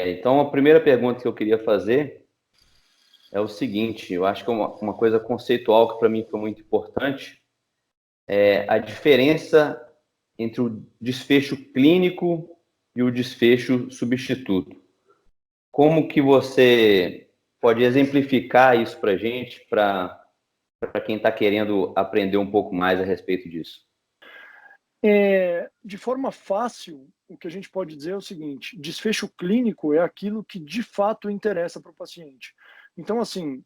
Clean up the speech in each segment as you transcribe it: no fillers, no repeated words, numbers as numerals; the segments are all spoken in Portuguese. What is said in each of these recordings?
Então, a primeira pergunta que eu queria fazer é o seguinte: eu acho que uma coisa conceitual que para mim foi muito importante é a diferença entre o desfecho clínico e o desfecho substituto. Como que você pode exemplificar isso para a gente, para quem está querendo aprender um pouco mais a respeito disso? De forma fácil, o que a gente pode dizer é o seguinte: desfecho clínico é aquilo que de fato interessa para o paciente. Então, assim,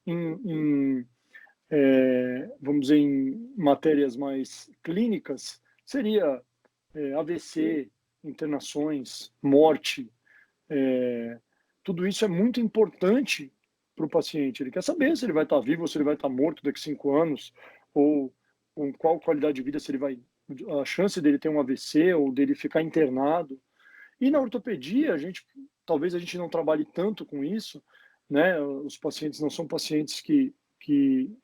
vamos dizer, em matérias mais clínicas, seria AVC, internações, morte, tudo isso é muito importante para o paciente. Ele quer saber se ele vai estar vivo ou se ele vai estar morto daqui a 5 anos, ou com qual qualidade de vida, se ele vai, a chance dele ter um AVC ou dele ficar internado. E na ortopedia, talvez a gente não trabalhe tanto com isso, né? Os pacientes não são pacientes que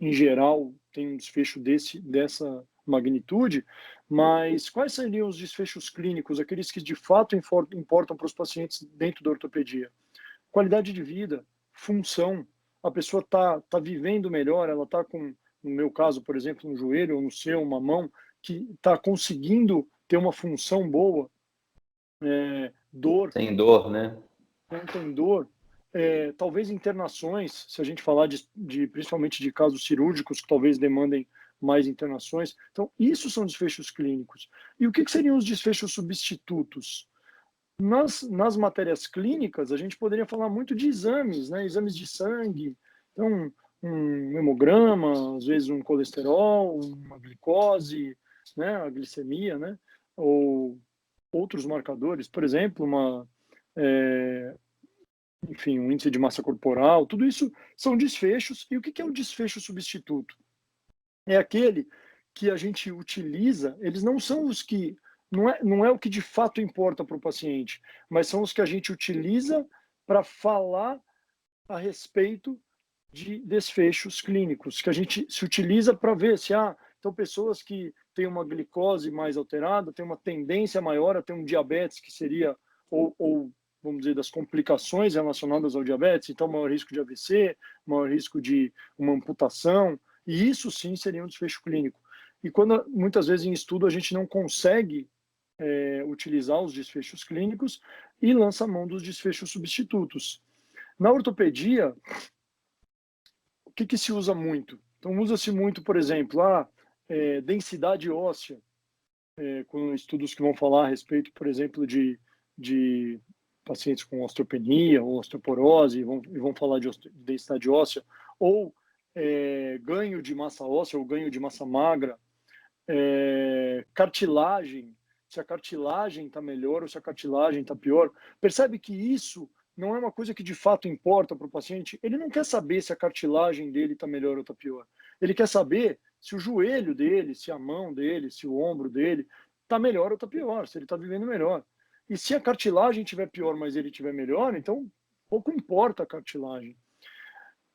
em geral, têm um desfecho dessa magnitude, mas quais seriam os desfechos clínicos, aqueles que de fato importam para os pacientes dentro da ortopedia? Qualidade de vida, função, a pessoa tá vivendo melhor, ela está com, no meu caso, por exemplo, um joelho, ou no seu, uma mão, que está conseguindo ter uma função boa, dor, Sem dor, né? não tem dor, talvez internações, se a gente falar principalmente de casos cirúrgicos que talvez demandem mais internações. Então, isso são desfechos clínicos. E o que seriam os desfechos substitutos? Nas matérias clínicas, a gente poderia falar muito de exames, né? Exames de sangue, então, um hemograma, às vezes um colesterol, uma glicose, né? A glicemia, né? Ou outros marcadores, por exemplo, é, enfim, um índice de massa corporal, tudo isso são desfechos. E o que é o desfecho substituto? É aquele que a gente utiliza, eles não são os que, não é o que de fato importa para o paciente, mas são os que a gente utiliza para falar a respeito de desfechos clínicos, que a gente se utiliza para ver se, então pessoas que têm uma glicose mais alterada, têm uma tendência maior a ter um diabetes, que seria, ou vamos dizer, das complicações relacionadas ao diabetes, então maior risco de AVC, maior risco de uma amputação, e isso sim seria um desfecho clínico. E quando, muitas vezes em estudo, a gente não consegue utilizar os desfechos clínicos e lança mão dos desfechos substitutos. Na ortopedia, o que se usa muito? Então, usa-se muito, por exemplo, densidade óssea, com estudos que vão falar a respeito, por exemplo, de pacientes com osteopenia ou osteoporose, e vão falar de densidade óssea, ou ganho de massa óssea ou ganho de massa magra, cartilagem, se a cartilagem está melhor ou se a cartilagem está pior. Percebe que isso não é uma coisa que de fato importa para o paciente? Ele não quer saber se a cartilagem dele está melhor ou está pior. Ele quer saber se o joelho dele, se a mão dele, se o ombro dele está melhor ou está pior, se ele está vivendo melhor. E se a cartilagem estiver pior, mas ele estiver melhor, então pouco importa a cartilagem.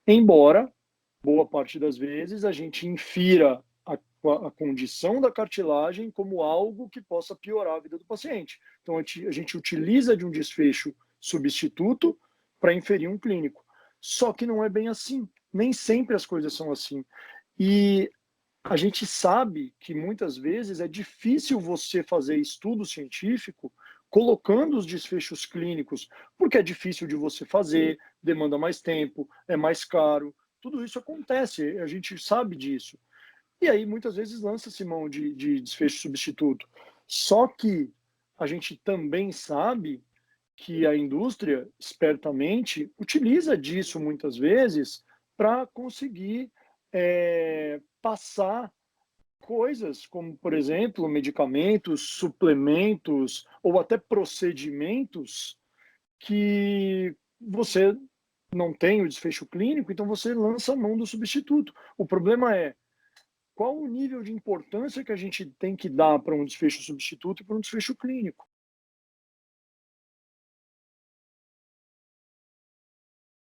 Embora, boa parte das vezes, a gente infira a condição da cartilagem como algo que possa piorar a vida do paciente. Então, a gente utiliza de um desfecho substituto para inferir um clínico. Só que não é bem assim. Nem sempre as coisas são assim. E a gente sabe que muitas vezes é difícil você fazer estudo científico colocando os desfechos clínicos, porque é difícil de você fazer, demanda mais tempo, é mais caro. Tudo isso acontece, a gente sabe disso. E aí, muitas vezes, lança-se mão de desfecho substituto. Só que a gente também sabe que a indústria, espertamente, utiliza disso, muitas vezes, para conseguir passar coisas como, por exemplo, medicamentos, suplementos ou até procedimentos que você não tem o desfecho clínico, então você lança a mão do substituto. O problema é qual o nível de importância que a gente tem que dar para um desfecho substituto e para um desfecho clínico.